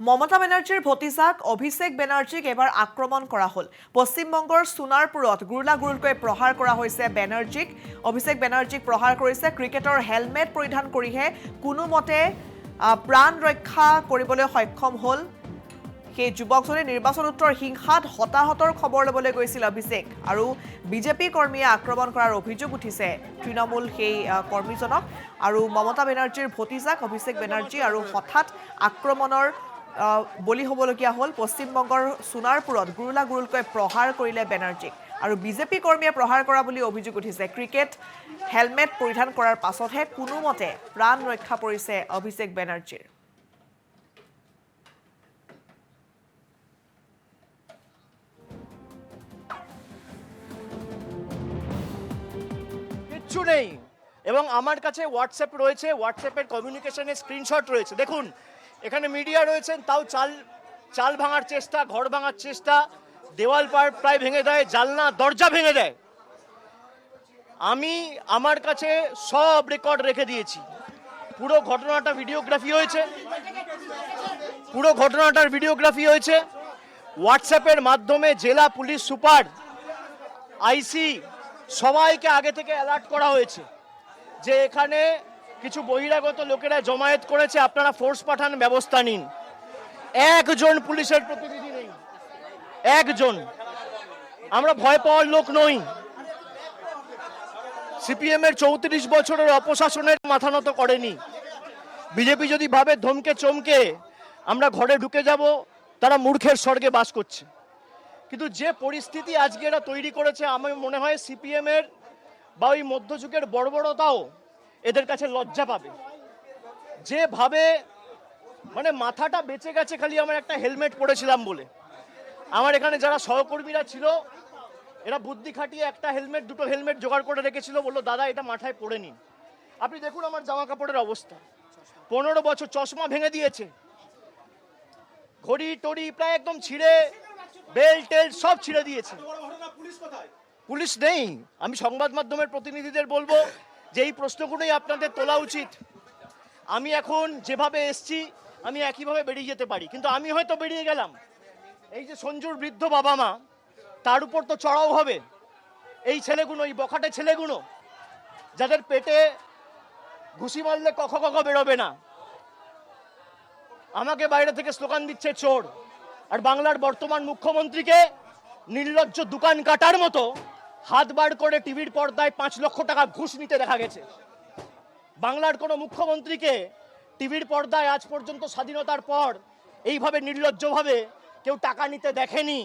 মমতা বেনার্জিৰ ভতিজাক অভিষেক বেনাৰ্জীক এবাৰ আক্ৰমণ কৰা হ'ল। পশ্চিমবংগৰ সোনাৰপুৰত গুৰুলাগুৰুলকৈ প্ৰহাৰ কৰা হৈছে বেনাৰ্জীক। অভিষেক বেনাৰ্জীক প্ৰহাৰ কৰিছে। ক্ৰিকেটৰ হেলমেট পৰিধান কৰিহে কোনোমতে প্ৰাণ ৰক্ষা কৰিবলৈ সক্ষম হ'ল সেই যুৱকজনে। নিৰ্বাচনোত্তৰ হিংসাত হতাহতৰ খবৰ ল'বলৈ গৈছিল অভিষেক, আৰু বিজেপি কৰ্মীয়ে আক্ৰমণ কৰাৰ অভিযোগ উঠিছে তৃণমূল সেই কৰ্মীজনক। আৰু মমতা বেনাৰ্জীৰ ভতিজাক অভিষেক বেনাৰ্জী আৰু হঠাৎ আক্ৰমণৰ বলি হ'বলগীয়া হ'ল। পশ্চিমবংগৰ সোনাৰপুৰত গুৰুলাগুৰুলকৈ প্ৰহাৰ কৰিলে বেনাৰ্জীক, আৰু বিজেপি কৰ্মীয়ে প্ৰহাৰ কৰা বুলি অভিযোগ উঠিছে। ক্ৰিকেট হেলমেট পৰিধান কৰাৰ পাছতহে কোনোমতে প্ৰাণ ৰক্ষা পৰিছে অভিষেক বেনাৰ্জীৰ। কিচ্ছু নেই, এবং আমার কাছে হোয়াটসঅ্যাপ রয়েছে, হোয়াটসঅ্যাপের কমিউনিকেশনের স্ক্রিনশট রয়েছে। দেখুন, এখানে মিডিয়া রয়েছেন, তাও চাল ভাঙার চেষ্টা, ঘর ভাঙার চেষ্টা, দেওয়াল প্রায় ভেঙে দেয়, জানলা দরজা ভেঙে দেয়। আমি আমার কাছে সব রেকর্ড রেখে দিয়েছি। পুরো ঘটনাটা ভিডিওগ্রাফি হয়েছে। হোয়াটসঅ্যাপের মাধ্যমে জেলা পুলিশ সুপার, আইসি সবাইকে আগে থেকে অ্যালার্ট করা হয়েছে যে এখানে কিছু বহিরাগত লোকেরা জমায়েত করেছে, আপনারা ফোর্স পাঠান, ব্যবস্থা নিন। একজন পুলিশের প্রতিনিধি নেই, একজন। আমরা ভয় পাওয়ার লোক নই। সিপিএম এর 34 বছরের অপশাসনের মাথা নত করেনি। বিজেপি যদি ভাবে ধমকে চমকে আমরা ঘরে ঢুকে যাব, তারা মূর্খের স্বর্গে বাস করছে। কিন্তু যে পরিস্থিতি আজকে এরা তৈরি করেছে, আমার মনে হয় সিপিএম এর বা ওই মধ্যযুগের বর্বরতাও এদের কাছে লজ্জা পাবে। যেভাবে মানে মাথাটা বেঁচে গেছে খালি আমার একটা হেলমেট পরেছিলাম বলে। আমার এখানে যারা সহকর্মীরা ছিল, এরা বুদ্ধি খাটিয়ে একটা হেলমেট, দুটো হেলমেট জোগাড় করে রেখেছিল, বললো দাদা এটা মাথায় পরে নিন। আপনি দেখুন আমার জামা কাপড়ের অবস্থা। 15 বছর, চশমা ভেঙে দিয়েছে, ঘড়ি টড়ি প্রায় একদম ছিঁড়ে, বেল্ট টেল্ট সব ছিঁড়ে দিয়েছে। পুলিশ নেই। আমি সংবাদ মাধ্যমের প্রতিনিধিদের বলবো যে এই প্রশ্নগুলোই আপনাদের তোলা উচিত। আমি এখন যেভাবে এসছি, আমি একইভাবে বেরিয়ে যেতে পারি, কিন্তু আমি হয়তো বেরিয়ে গেলাম, এই যে সঞ্জুর বৃদ্ধ বাবা মা, তার উপর তো চড়াও হবে। এই ছেলেগুলো, এই বখাটে ছেলেগুলো, যাদের পেটে ঘুষি মারলে কখ বেরোবে না, আমাকে বাইরে থেকে স্লোগান দিচ্ছে চোর। আর বাংলার বর্তমান মুখ্যমন্ত্রীকে নির্লজ্জ দোকান কাটার মতো হাত বার করে টিভির পর্দায় 5 লক্ষ টাকা ঘুষ নিতে দেখা গেছে। বাংলার কোনো মুখ্যমন্ত্রীকে টিভির পর্দায় আজ পর্যন্ত স্বাধীনতার পর এইভাবে নির্লজ্জভাবে কেউ টাকা নিতে দেখেনি।